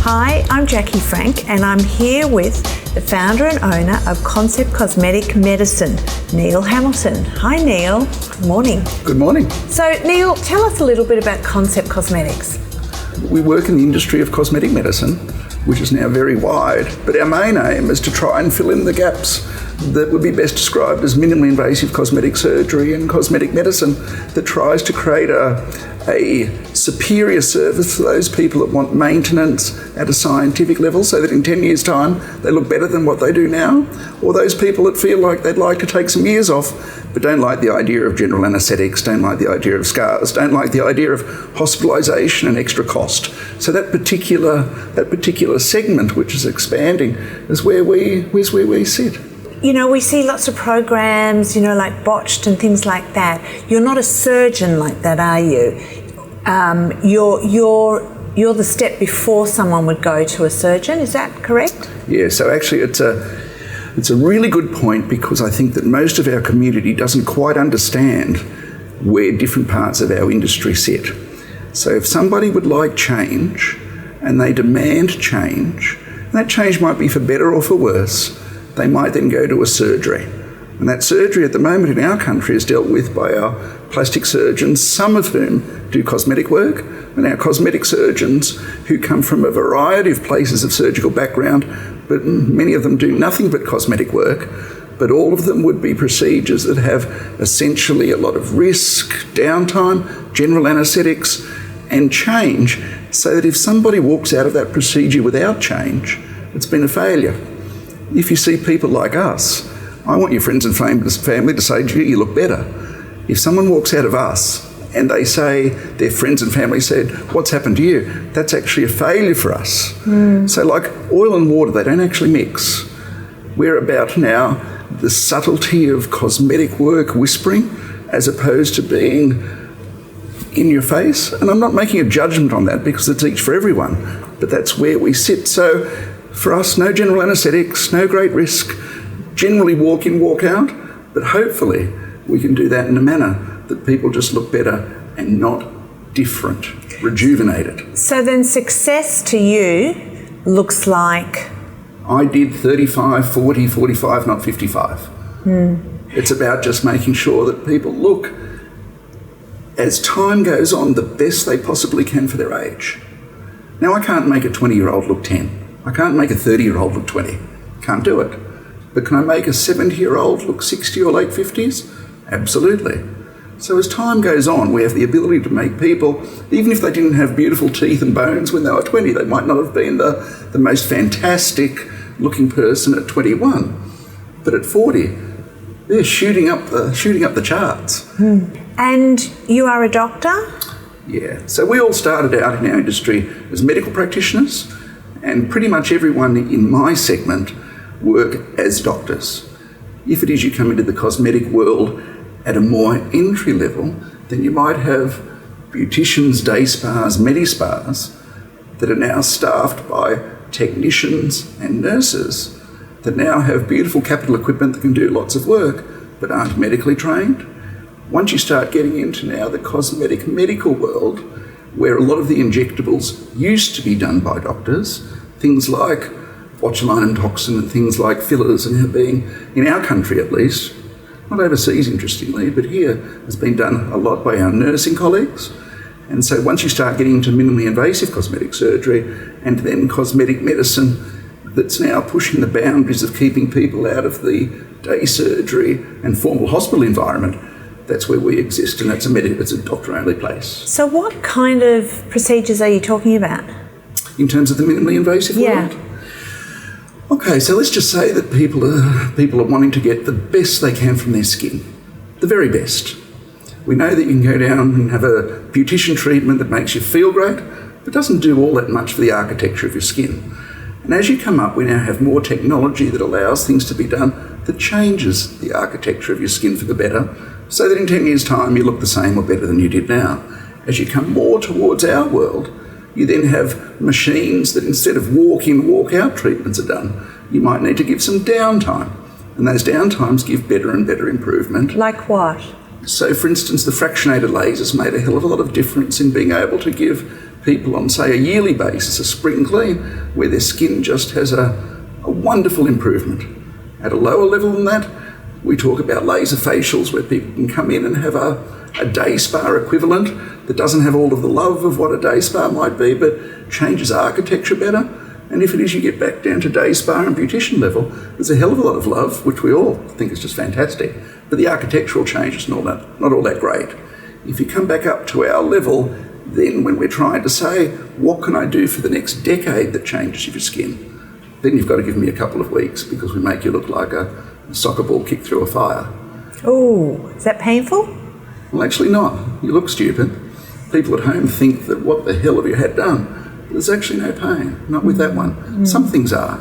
Hi, I'm Jackie Frank and I'm here with the founder and owner of Cosmetic Medicine, Neal Hamilton. Hi Neal, good morning. Good morning. So Neal, tell us a little bit about Concept Cosmetics. We work in the industry of cosmetic medicine, which is now very wide, but our main aim is to try and fill in the gaps that would be best described as minimally invasive cosmetic surgery and cosmetic medicine that tries to create a superior service for those people that want maintenance at a scientific level so that in 10 years' time they look better than what they do now, or those people that feel like they'd like to take some years off but don't like the idea of general anaesthetics, don't like the idea of scars, don't like the idea of hospitalisation and extra cost. So that particular segment, which is expanding, is where we sit. You know, we see lots of programs, you know, like botched and things like that. You're not a surgeon like that, are you? You're the step before someone would go to a surgeon. Is that correct? Yeah. So actually, it's a really good point, because I think that most of our community doesn't quite understand where different parts of our industry sit. So if somebody would like change and they demand change, and that change might be for better or for worse, they might then go to a surgery. And that surgery at the moment in our country is dealt with by our plastic surgeons, some of whom do cosmetic work, and our cosmetic surgeons who come from a variety of places of surgical background, but many of them do nothing but cosmetic work. But all of them would be procedures that have essentially a lot of risk, downtime, general anaesthetics, and change, so that if somebody walks out of that procedure without change, it's been a failure. If you see people like us, I want your friends and family to say, gee, you look better. If someone walks out of us and they say, their friends and family said, what's happened to you? That's actually a failure for us. So like oil and water, they don't actually mix. We're about now the subtlety of cosmetic work whispering as opposed to being in your face. And I'm not making a judgment on that because it's each for everyone, but that's where we sit. So for us, no general anaesthetics, no great risk, generally walk in, walk out, but hopefully we can do that in a manner that people just look better and not different, rejuvenated. So then success to you looks like? I did 35, 40, 45, not 55. It's about just making sure that people look, as time goes on, the best they possibly can for their age. Now, I can't make a 20-year-old look 10. I can't make a 30-year-old look 20. Can't do it. But can I make a 70-year-old look 60 or late 50s? Absolutely. So as time goes on, we have the ability to make people, even if they didn't have beautiful teeth and bones when they were 20, they might not have been the most fantastic looking person at 21. But at 40, they're shooting up the charts. And you are a doctor? Yeah. So we all started out in our industry as medical practitioners, and pretty much everyone in my segment work as doctors. If it is you come into the cosmetic world at a more entry level, then you might have beauticians, day spas, medi-spas that are now staffed by technicians and nurses that now have beautiful capital equipment that can do lots of work but aren't medically trained. Once you start getting into now the cosmetic medical world, where a lot of the injectables used to be done by doctors, things like botulinum toxin and things like fillers, and have been, in our country at least, not overseas interestingly, but here has been done a lot by our nursing colleagues. And so once you start getting into minimally invasive cosmetic surgery and then cosmetic medicine that's now pushing the boundaries of keeping people out of the day surgery and formal hospital environment, that's where we exist, and it's a doctor-only place. So what kind of procedures are you talking about? In terms of the minimally invasive world? Okay, so let's just say that people are wanting to get the best they can from their skin, the very best. We know that you can go down and have a beautician treatment that makes you feel great, but doesn't do all that much for the architecture of your skin. And as you come up, we now have more technology that allows things to be done that changes the architecture of your skin for the better, so that in 10 years' time you look the same or better than you did now. As you come more towards our world, you then have machines that instead of walk-in, walk-out treatments are done, you might need to give some downtime. And those downtimes give better and better improvement. Like what? So, for instance, the fractionated lasers made a hell of a lot of difference in being able to give people on, say, a yearly basis, a spring clean, where their skin just has a wonderful improvement. At a lower level than that, we talk about laser facials, where people can come in and have a day spa equivalent that doesn't have all of the love of what a day spa might be, but changes architecture better. And if it is you get back down to day spa and beautician level, there's a hell of a lot of love, which we all think is just fantastic. But the architectural changes not all that great. If you come back up to our level, then when we're trying to say, what can I do for the next decade that changes your skin? Then you've got to give me a couple of weeks, because we make you look like a soccer ball kicked through a fire. Oh, is that painful? Well, actually not. You look stupid. People at home think that what the hell have you had done? There's actually no pain, not with that one. Some things are.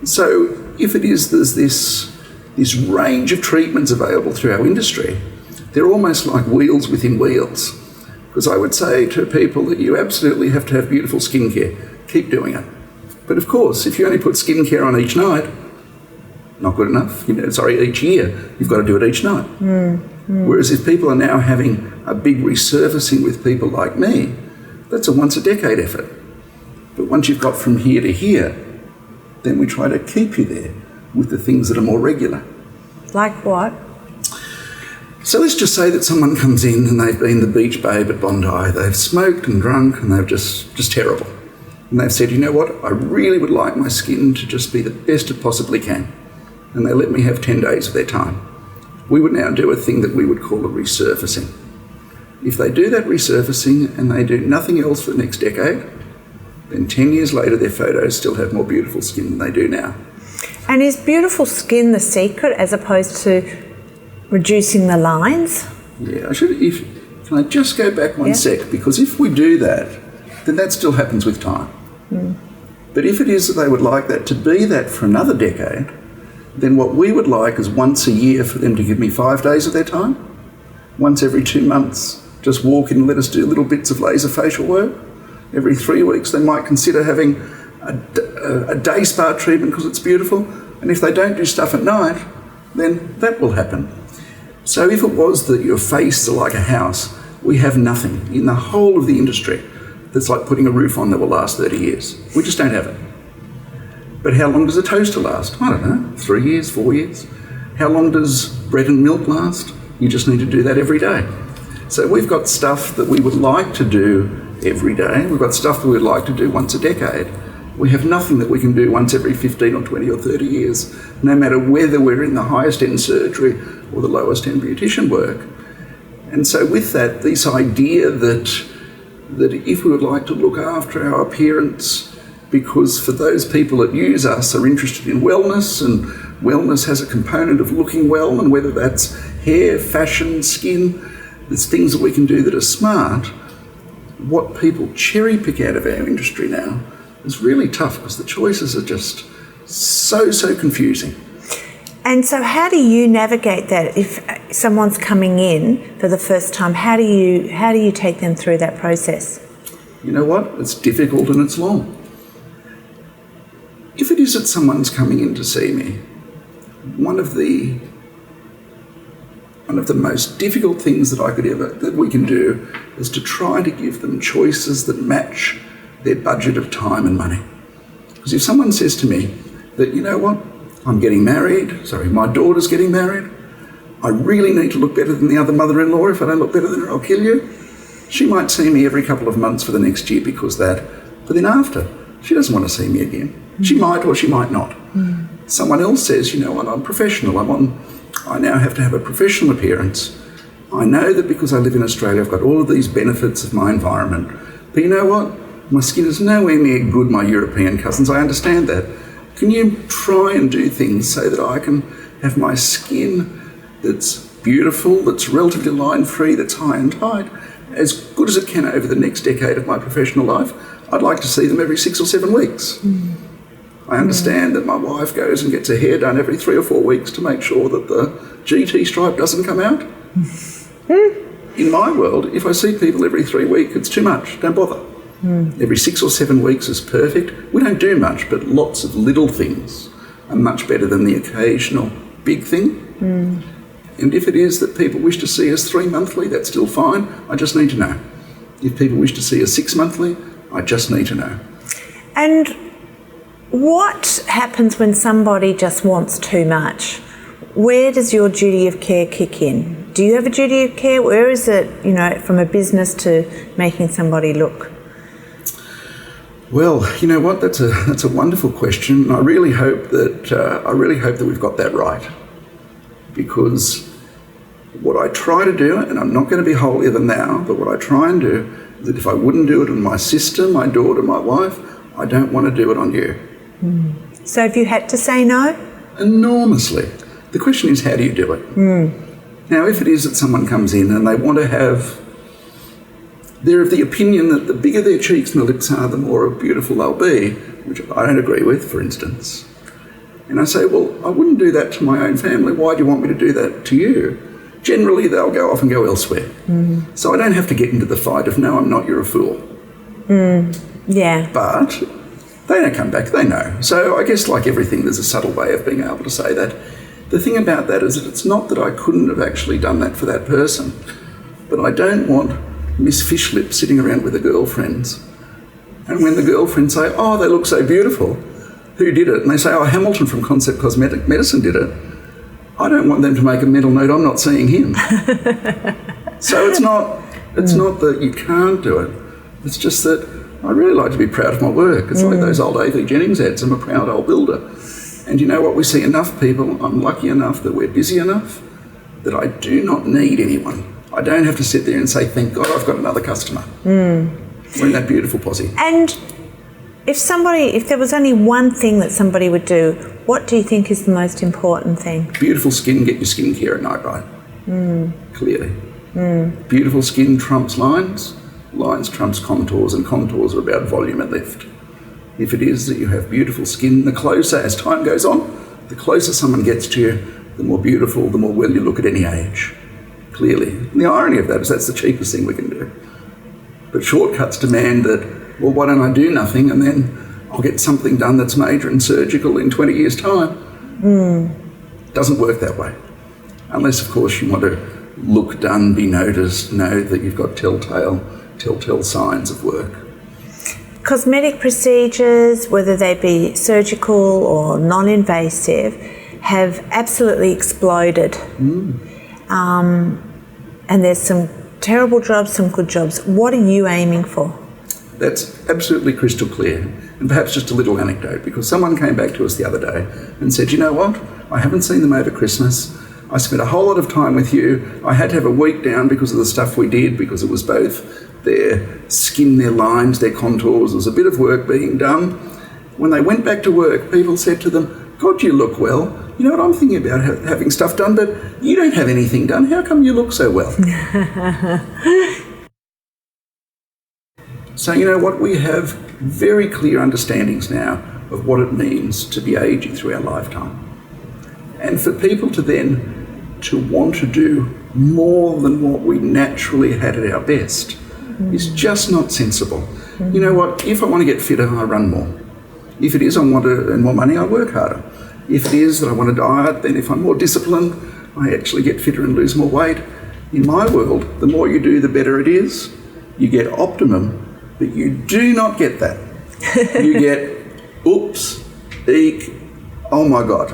So if it is there's this range of treatments available through our industry, they're almost like wheels within wheels. Because I would say to people that you absolutely have to have beautiful skincare. Keep doing it. But of course, if you only put skincare on each night, not good enough. Each year, you've got to do it each night. Whereas if people are now having a big resurfacing with people like me, that's a once a decade effort. But once you've got from here to here, then we try to keep you there with the things that are more regular. Like what? So let's just say that someone comes in and they've been the beach babe at Bondi, they've smoked and drunk and they're just terrible. And they've said, you know what, I really would like my skin to just be the best it possibly can. And they let me have 10 days of their time. We would now do a thing that we would call a resurfacing. If they do that resurfacing and they do nothing else for the next decade, then 10 years later their photos still have more beautiful skin than they do now. And is beautiful skin the secret as opposed to reducing the lines? Yeah, can I just go back one sec? Because if we do that, then that still happens with time. But if it is that they would like that to be that for another decade, then what we would like is once a year for them to give me 5 days of their time. Once every 2 months, just walk in and let us do little bits of laser facial work. Every 3 weeks, they might consider having a day spa treatment because it's beautiful. And if they don't do stuff at night, then that will happen. So if it was that your face is like a house, we have nothing in the whole of the industry that's like putting a roof on that will last 30 years. We just don't have it. But how long does a toaster last? I don't know, 3 years, 4 years. How long does bread and milk last? You just need to do that every day. So we've got stuff that we would like to do every day. We've got stuff that we'd like to do once a decade. We have nothing that we can do once every 15 or 20 or 30 years, no matter whether we're in the highest end surgery or the lowest end beautician work. And so with that, this idea that if we would like to look after our appearance, because for those people that use us are interested in wellness, and wellness has a component of looking well, and whether that's hair, fashion, skin, there's things that we can do that are smart. What people cherry pick out of our industry now is really tough because the choices are just so confusing. And so how do you navigate that? If someone's coming in for the first time, how do you take them through that process? You know what? It's difficult and it's long. If it is that someone's coming in to see me, one of the most difficult things that we can do is to try to give them choices that match their budget of time and money. Because if someone says to me that, you know what, my daughter's getting married, I really need to look better than the other mother-in-law. If I don't look better than her, I'll kill you. She might see me every couple of months for the next year because that, but then after, she doesn't want to see me again. She might or she might not. Someone else says, you know what, I'm professional. I now have to have a professional appearance. I know that because I live in Australia, I've got all of these benefits of my environment. But you know what? My skin is nowhere near good, my European cousins. I understand that. Can you try and do things so that I can have my skin that's beautiful, that's relatively line-free, that's high and tight, as good as it can over the next decade of my professional life? I'd like to see them every 6 or 7 weeks. I understand that my wife goes and gets her hair done every 3 or 4 weeks to make sure that the GT stripe doesn't come out. In my world, if I see people every 3 weeks, it's too much. Don't bother. Every 6 or 7 weeks is perfect. We don't do much, but lots of little things are much better than the occasional big thing. And if it is that people wish to see us 3 monthly, that's still fine. I just need to know. If people wish to see us 6 monthly, I just need to know. And what happens when somebody just wants too much? Where does your duty of care kick in? Do you have a duty of care? Where is it, from a business to making somebody look? Well, you know what? That's a wonderful question. I really hope that we've got that right, because what I try to do, and I'm not going to be holier than thou, but what I try and do is that if I wouldn't do it on my sister, my daughter, my wife, I don't want to do it on you. So have you had to say no? Enormously. The question is, how do you do it? Now, if it is that someone comes in and they want to they're of the opinion that the bigger their cheeks and the lips are, the more beautiful they'll be, which I don't agree with, for instance. And I say, well, I wouldn't do that to my own family. Why do you want me to do that to you? Generally, they'll go off and go elsewhere. So I don't have to get into the fight of, no, I'm not, you're a fool. Yeah. But they don't come back, they know. So I guess like everything, there's a subtle way of being able to say that. The thing about that is that it's not that I couldn't have actually done that for that person, but I don't want Miss Fishlip sitting around with her girlfriends. And when the girlfriends say, oh, they look so beautiful, who did it? And they say, oh, Hamilton from Cosmetic Medicine did it. I don't want them to make a mental note, I'm not seeing him. So it's not that you can't do it. It's just that I really like to be proud of my work. It's like those old A.V. Jennings ads, I'm a proud old builder. And you know what? We see enough people. I'm lucky enough that we're busy enough that I do not need anyone. I don't have to sit there and say, thank God I've got another customer. We're in that beautiful posse. And if there was only one thing that somebody would do, what do you think is the most important thing? Beautiful skin, get your skincare at night right. Clearly. Beautiful skin trumps lines, lines trumps contours, and contours are about volume and lift. If it is that you have beautiful skin, the closer, as time goes on, the closer someone gets to you, the more beautiful, the more well you look at any age. Clearly. And the irony of that is that's the cheapest thing we can do. But shortcuts demand that, well, why don't I do nothing and then I'll get something done that's major and surgical in 20 years' time. Doesn't work that way. Unless, of course, you want to look done, be noticed, know that you've got telltale signs of work. Cosmetic procedures, whether they be surgical or non-invasive, have absolutely exploded. And there's some terrible jobs, some good jobs. What are you aiming for? That's absolutely crystal clear. And perhaps just a little anecdote, because someone came back to us the other day and said, you know what, I haven't seen them over Christmas. I spent a whole lot of time with you. I had to have a week down because of the stuff we did, because it was both their skin, their lines, their contours. There was a bit of work being done. When they went back to work, people said to them, God, you look well. You know what, I'm thinking about having stuff done, but you don't have anything done. How come you look so well? So you know what, we have very clear understandings now of what it means to be aging through our lifetime. And for people to want to do more than what we naturally had at our best is just not sensible. You know what, if I want to get fitter, I run more. If it is I want to earn more money, I work harder. If it is that I want to diet, then if I'm more disciplined, I actually get fitter and lose more weight. In my world, the more you do, the better it is. You get optimum, but you do not get that. You get, oops, eek, oh my God.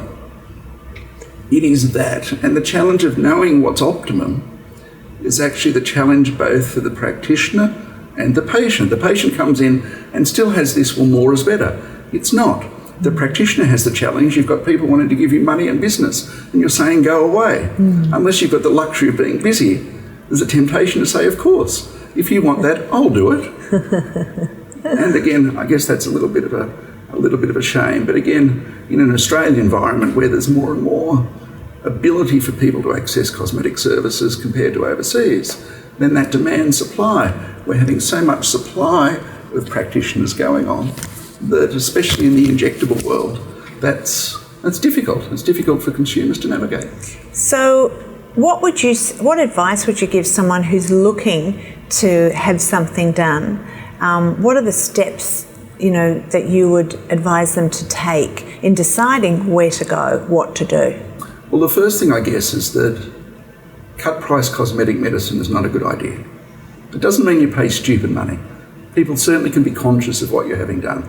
It is that. And the challenge of knowing what's optimum is actually the challenge both for the practitioner and the patient. The patient comes in and still has this, well, more is better. It's not. The practitioner has the challenge. You've got people wanting to give you money and business, and you're saying go away. Unless you've got the luxury of being busy, there's a temptation to say, of course, if you want that, I'll do it. And again, I guess that's a little bit of a shame. But again, in an Australian environment where there's more and more ability for people to access cosmetic services compared to overseas, then that demand supply. We're having so much supply of practitioners going on that, especially in the injectable world, that's difficult. It's difficult for consumers to navigate. So what advice would you give someone who's looking to have something done? What are the steps, that you would advise them to take in deciding where to go, what to do? Well, the first thing, I guess, is that cut price cosmetic medicine is not a good idea. It doesn't mean you pay stupid money. People certainly can be conscious of what you're having done.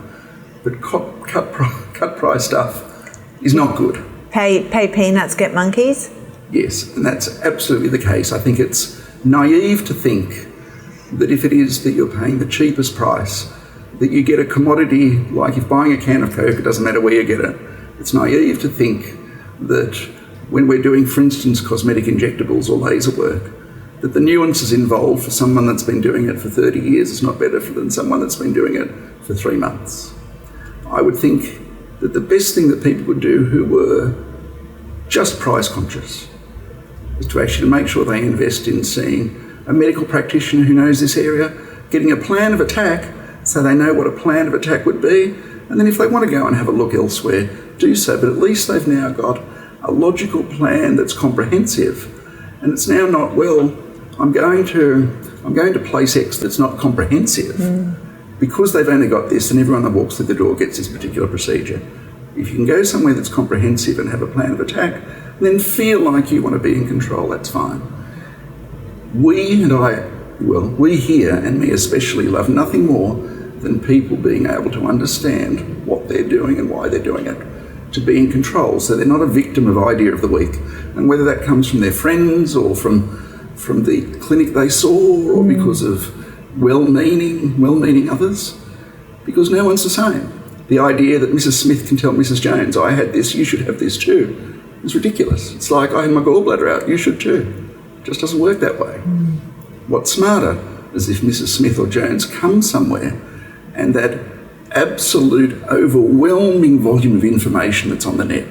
But cut price stuff is not good. Pay peanuts, get monkeys? Yes, and that's absolutely the case. I think it's naive to think that if it is that you're paying the cheapest price, that you get a commodity, like if buying a can of Coke, it doesn't matter where you get it. It's naive to think that when we're doing, for instance, cosmetic injectables or laser work, that the nuances involved for someone that's been doing it for 30 years is not better than someone that's been doing it for 3 months. I would think that the best thing that people would do who were just price conscious is to actually make sure they invest in seeing a medical practitioner who knows this area, getting a plan of attack so they know what a plan of attack would be, and then if they want to go and have a look elsewhere, do so. But at least they've now got a logical plan that's comprehensive, and it's now not, well, I'm going to place X that's not comprehensive. Because they've only got this, and everyone that walks through the door gets this particular procedure. If you can go somewhere that's comprehensive and have a plan of attack, then feel like you want to be in control, that's fine. We here, and me especially, love nothing more than people being able to understand what they're doing and why they're doing it, to be in control, so they're not a victim of idea of the week. And whether that comes from their friends or from the clinic they saw, or because of well-meaning others, because no one's the same. The idea that Mrs. Smith can tell Mrs. Jones, I had this, you should have this too, is ridiculous. It's like, I had my gallbladder out, you should too. It just doesn't work that way. What's smarter is if Mrs. Smith or Jones come somewhere and that absolute overwhelming volume of information that's on the net,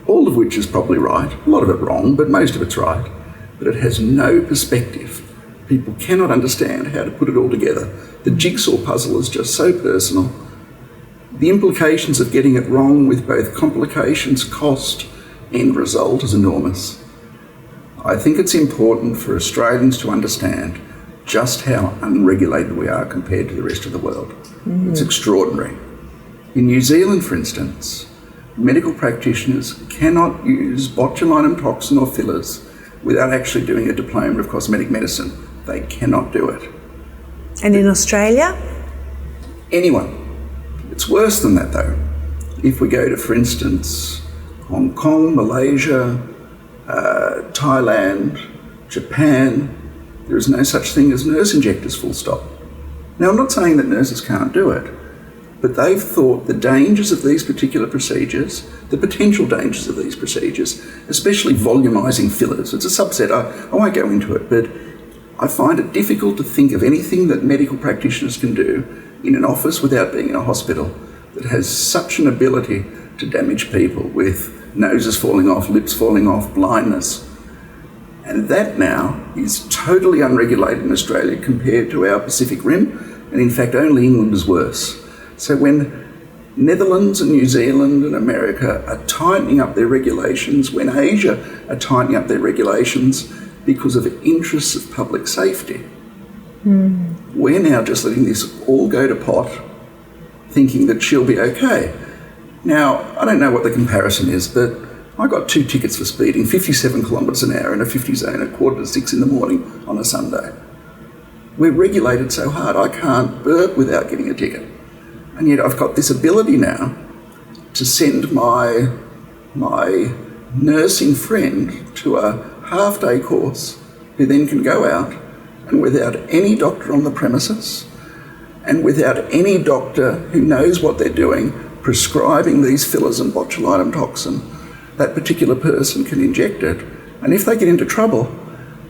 all of which is probably right, a lot of it wrong, but most of it's right, but it has no perspective. People cannot understand how to put it all together. The jigsaw puzzle is just so personal. The implications of getting it wrong with both complications, cost, end result is enormous. I think it's important for Australians to understand just how unregulated we are compared to the rest of the world. It's extraordinary. In New Zealand, for instance, medical practitioners cannot use botulinum toxin or fillers without actually doing a diploma of cosmetic medicine. They cannot do it. And in Australia? Anyone. It's worse than that though. If we go to, for instance, Hong Kong, Malaysia, Thailand, Japan, there is no such thing as nurse injectors, full stop. Now, I'm not saying that nurses can't do it, but they've thought the dangers of these particular procedures, the potential dangers of these procedures, especially volumizing fillers. It's a subset, I won't go into it, but I find it difficult to think of anything that medical practitioners can do in an office without being in a hospital that has such an ability to damage people with noses falling off, lips falling off, blindness. And that now is totally unregulated in Australia compared to our Pacific Rim, and in fact only England is worse. So when Netherlands and New Zealand and America are tightening up their regulations, when Asia are tightening up their regulations because of interests of public safety, we're now just letting this all go to pot, thinking that she'll be okay. Now, I don't know what the comparison is, but I got 2 tickets for speeding 57 kilometres an hour in a 50 zone at 5:45 in the morning on a Sunday. We're regulated so hard, I can't burp without getting a ticket. And yet I've got this ability now to send my nursing friend to a half-day course, who then can go out and without any doctor on the premises and without any doctor who knows what they're doing, prescribing these fillers and botulinum toxin, that particular person can inject it. And if they get into trouble,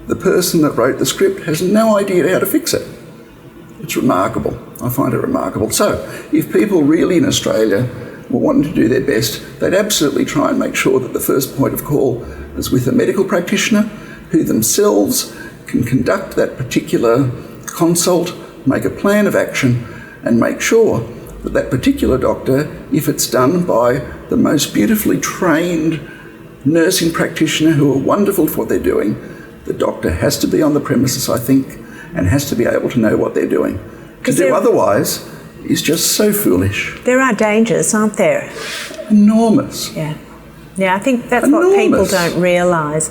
the person that wrote the script has no idea how to fix it. It's remarkable. I find it remarkable. So if people really in Australia were wanting to do their best, they'd absolutely try and make sure that the first point of call is with a medical practitioner who themselves can conduct that particular consult, make a plan of action, and make sure that that particular doctor, if it's done by the most beautifully trained nursing practitioner who are wonderful for what they're doing, the doctor has to be on the premises, I think, and has to be able to know what they're doing. To do otherwise is just so foolish. There are dangers, aren't there? Enormous. Yeah. Yeah, I think that's what people don't realise,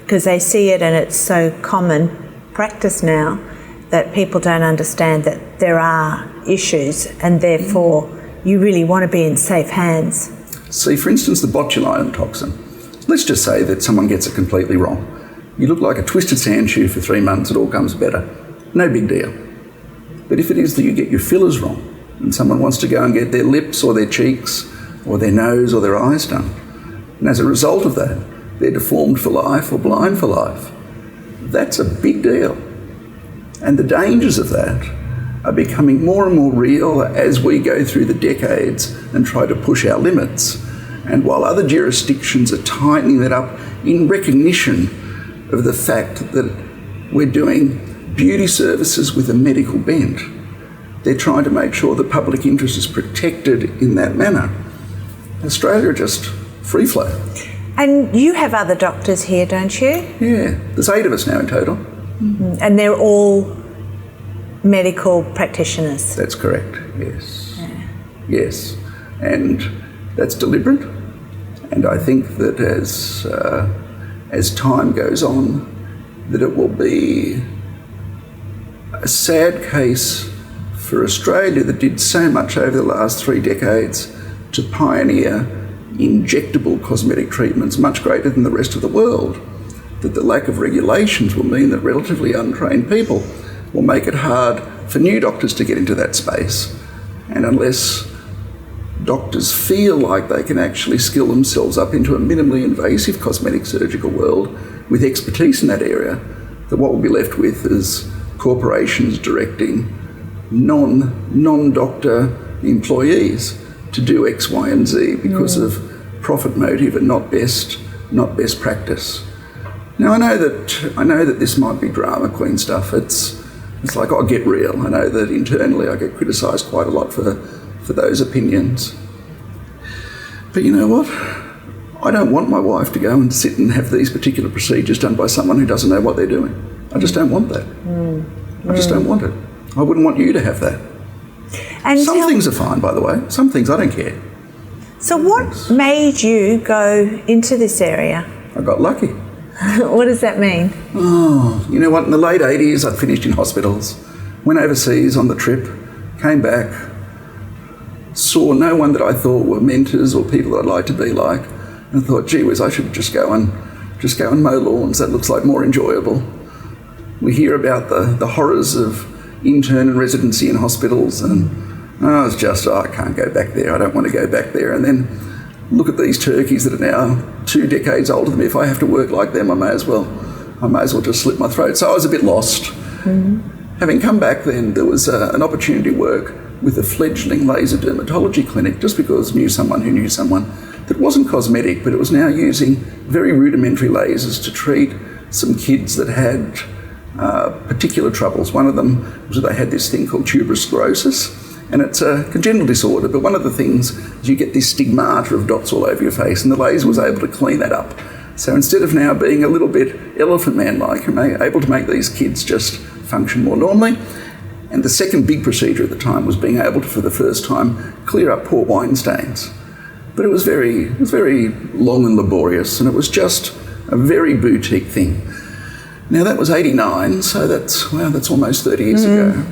because they see it and it's so common practice now. that people don't understand that there are issues and therefore you really want to be in safe hands. See, for instance, the botulinum toxin. Let's just say that someone gets it completely wrong. You look like a twisted sand shoe for 3 months, it all comes better. No big deal. But if it is that you get your fillers wrong and someone wants to go and get their lips or their cheeks or their nose or their eyes done, and as a result of that, they're deformed for life or blind for life, that's a big deal. And the dangers of that are becoming more and more real as we go through the decades and try to push our limits. And while other jurisdictions are tightening that up in recognition of the fact that we're doing beauty services with a medical bent, they're trying to make sure the public interest is protected in that manner. Australia are just free flow. And you have other doctors here, don't you? Yeah, there's 8 of us now in total. Mm-hmm. And they're all medical practitioners? That's correct, yes. Yeah. Yes, and that's deliberate. And I think that as time goes on, that it will be a sad case for Australia that did so much over the last 3 decades to pioneer injectable cosmetic treatments much greater than the rest of the world, that the lack of regulations will mean that relatively untrained people will make it hard for new doctors to get into that space. And unless doctors feel like they can actually skill themselves up into a minimally invasive cosmetic surgical world with expertise in that area, that what we'll be left with is corporations directing non-doctor employees to do X, Y, and Z because of profit motive and not best practice. Now I know that this might be drama queen stuff. It's like, oh, get real. I know that internally I get criticised quite a lot for those opinions. But you know what? I don't want my wife to go and sit and have these particular procedures done by someone who doesn't know what they're doing. I just don't want that. I just don't want it. I wouldn't want you to have that. And some things are fine, by the way. Some things I don't care. So what made you go into this area? I got lucky. What does that mean? Oh, you know what? In the late 80s, I'd finished in hospitals, went overseas on the trip, came back, saw no one that I thought were mentors or people that I'd like to be like, and thought, gee whiz, I should just go and mow lawns. That looks like more enjoyable. We hear about the horrors of intern and residency in hospitals, and I can't go back there. I don't want to go back there. And then look at these turkeys that are now 2 decades older than me. If I have to work like them, I may as well just slit my throat. So I was a bit lost. Mm-hmm. Having come back then, there was an opportunity to work with a fledgling laser dermatology clinic, just because I knew someone who knew someone, that wasn't cosmetic, but it was now using very rudimentary lasers to treat some kids that had particular troubles. One of them was that they had this thing called tuberous sclerosis, and it's a congenital disorder, but one of the things is you get this stigmata of dots all over your face, and the laser was able to clean that up. So instead of now being a little bit elephant man-like, you're able to make these kids just function more normally. And the second big procedure at the time was being able to, for the first time, clear up poor wine stains. But it was very long and laborious, and it was just a very boutique thing. Now that was 89, so that's almost 30 years ago.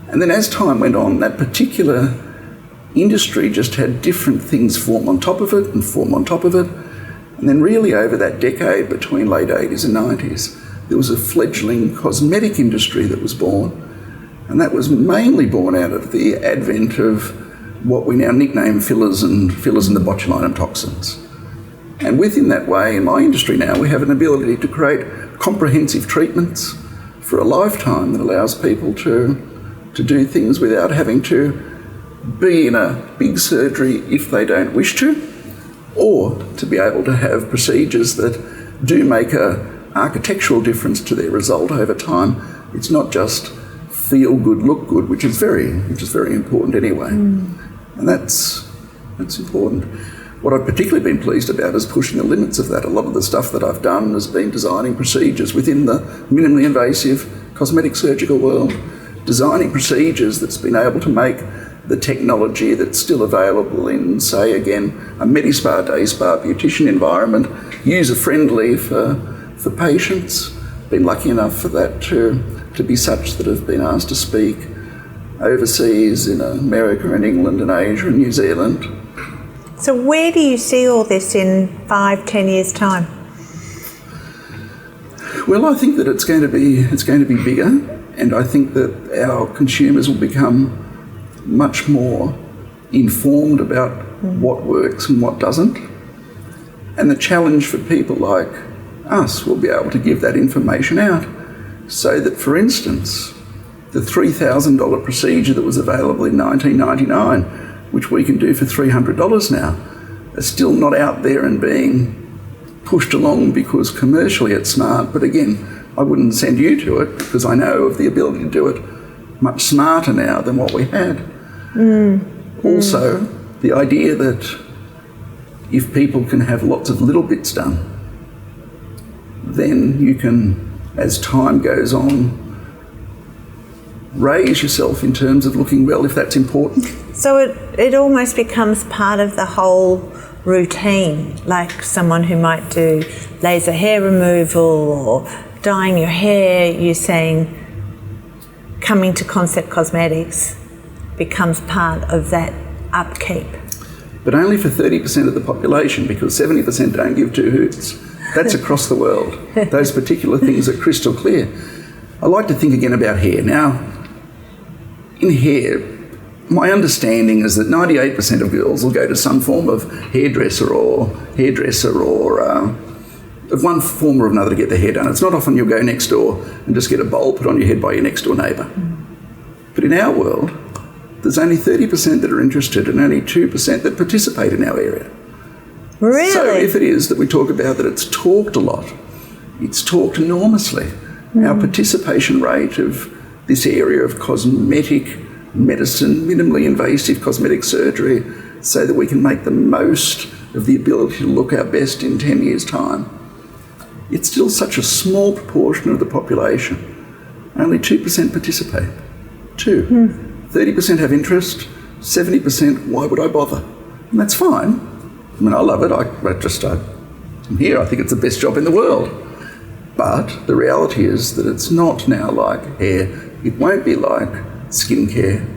And then as time went on, that particular industry just had different things form on top of it and form on top of it. And then really over that decade between late 80s and 90s, there was a fledgling cosmetic industry that was born. And that was mainly born out of the advent of what we now nickname fillers and the botulinum toxins. And within that way, in my industry now, we have an ability to create comprehensive treatments for a lifetime that allows people to do things without having to be in a big surgery if they don't wish to, or to be able to have procedures that do make a architectural difference to their result over time. It's not just feel good, look good, which is very important anyway. And that's important. What I've particularly been pleased about is pushing the limits of that. A lot of the stuff that I've done has been designing procedures within the minimally invasive cosmetic surgical world, designing procedures that's been able to make the technology that's still available in, say again, a Medi-Spa, Day Spa, beautician environment, user-friendly for patients. Been lucky enough for that to to be such that I've been asked to speak overseas in America and England and Asia and New Zealand. So where do you see all this in 5-10 years' time? Well, I think that it's going to be bigger, and I think that our consumers will become much more informed about what works and what doesn't. And the challenge for people like us will be able to give that information out so that, for instance, the $3,000 procedure that was available in 1999, which we can do for $300 now, is still not out there and being pushed along because commercially it's smart. But again, I wouldn't send you to it because I know of the ability to do it much smarter now than what we had. Also, the idea that if people can have lots of little bits done, then you can, as time goes on, raise yourself in terms of looking well if that's important. So it almost becomes part of the whole routine, like someone who might do laser hair removal or dyeing your hair. You're saying coming to Concept Cosmetics becomes part of that upkeep. But only for 30% of the population, because 70% don't give two hoots. That's across the world. Those particular things are crystal clear. I like to think again about hair. Now, in hair, my understanding is that 98% of girls will go to some form of hairdresser or of one form or another to get their hair done. It's not often you'll go next door and just get a bowl put on your head by your next door neighbour. But in our world, there's only 30% that are interested and only 2% that participate in our area. Really? So if it is that we talk about that it's talked a lot, it's talked enormously. Our participation rate of this area of cosmetic medicine, minimally invasive cosmetic surgery, so that we can make the most of the ability to look our best in 10 years' time. It's still such a small proportion of the population. Only 2% participate. 30% have interest, 70%, why would I bother? And that's fine. I mean, I love it. I'm here. I think it's the best job in the world. But the reality is that it's not now like hair. It won't be like skincare.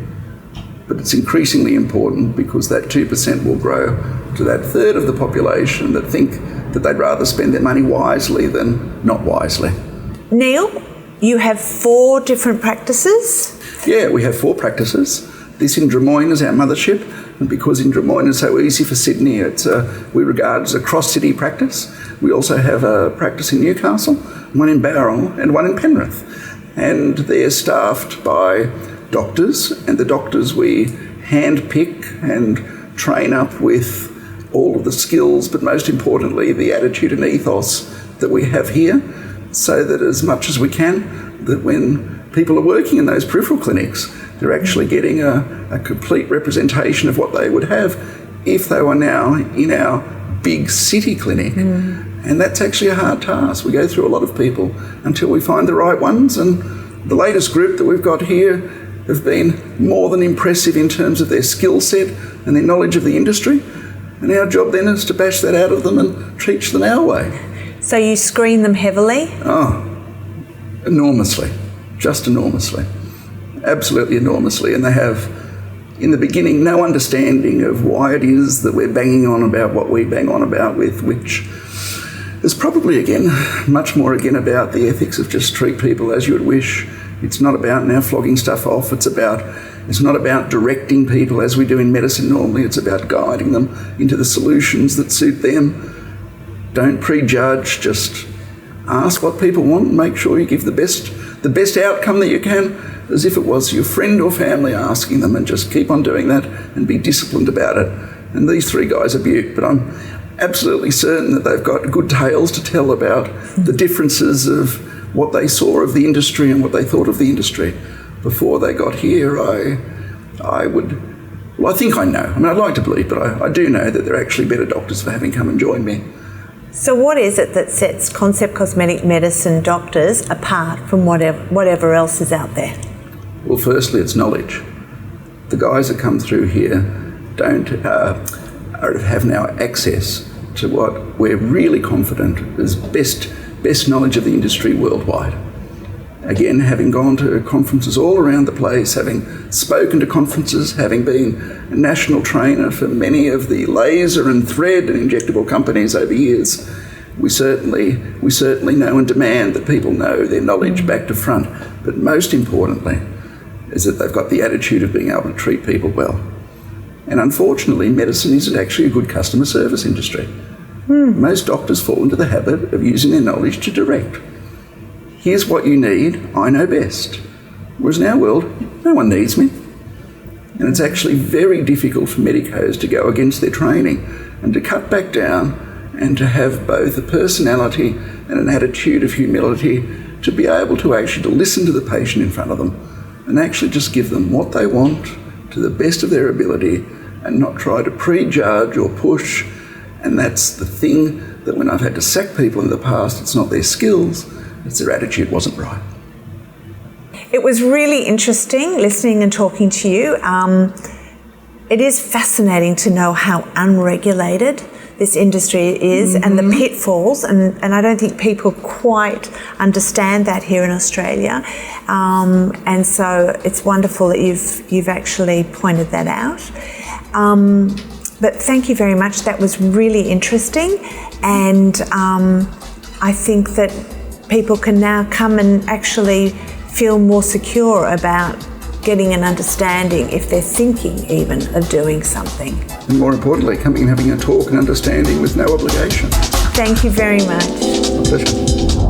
But it's increasingly important because that 2% will grow to that third of the population that think that they'd rather spend their money wisely than not wisely. Neal, you have 4 different practices? Yeah, we have 4 practices. This in Drummoyne is our mothership, and because in Drummoyne is so easy for Sydney, we regard it as a cross-city practice. We also have a practice in Newcastle, one in Bowral and one in Penrith. And they're staffed by doctors, and the doctors we hand-pick and train up with all of the skills, but most importantly, the attitude and ethos that we have here, so that as much as we can, that when people are working in those peripheral clinics, they're actually getting a complete representation of what they would have if they were now in our big city clinic. And that's actually a hard task. We go through a lot of people until we find the right ones, and the latest group that we've got here have been more than impressive in terms of their skill set and their knowledge of the industry. And our job then is to bash that out of them and teach them our way. So you screen them heavily? Oh, enormously. Just enormously. Absolutely enormously. And they have, in the beginning, no understanding of why it is that we're banging on about what we bang on about with, which is probably, again, much more again about the ethics of just treat people as you would wish. It's not about now flogging stuff off. It's not about directing people as we do in medicine normally. It's about guiding them into the solutions that suit them. Don't prejudge, just ask what people want and make sure you give the best outcome that you can, as if it was your friend or family asking them, and just keep on doing that and be disciplined about it. And these 3 guys are beaut, but I'm absolutely certain that they've got good tales to tell about the differences of what they saw of the industry and what they thought of the industry before they got here. I think I know. I mean, I'd like to believe, but I do know that they're actually better doctors for having come and joined me. So what is it that sets Concept Cosmetic Medicine doctors apart from whatever else is out there? Well, firstly, it's knowledge. The guys that come through here have now access to what we're really confident is best knowledge of the industry worldwide. Again, having gone to conferences all around the place, having spoken to conferences, having been a national trainer for many of the laser and thread and injectable companies over years, we certainly know and demand that people know their knowledge back to front. But most importantly is that they've got the attitude of being able to treat people well. And unfortunately, medicine isn't actually a good customer service industry. Most doctors fall into the habit of using their knowledge to direct. Here's what you need, I know best. Whereas in our world, no one needs me. And it's actually very difficult for medicos to go against their training and to cut back down and to have both a personality and an attitude of humility to be able to actually to listen to the patient in front of them and actually just give them what they want to the best of their ability and not try to prejudge or push. And that's the thing that when I've had to sack people in the past, it's not their skills, it's their attitude wasn't right. It was really interesting listening and talking to you. It is fascinating to know how unregulated this industry is and the pitfalls, and I don't think people quite understand that here in Australia. And so it's wonderful that you've actually pointed that out. But thank you very much. That was really interesting, and I think that people can now come and actually feel more secure about getting an understanding if they're thinking even of doing something. And more importantly, coming and having a talk and understanding with no obligation. Thank you very much. My pleasure.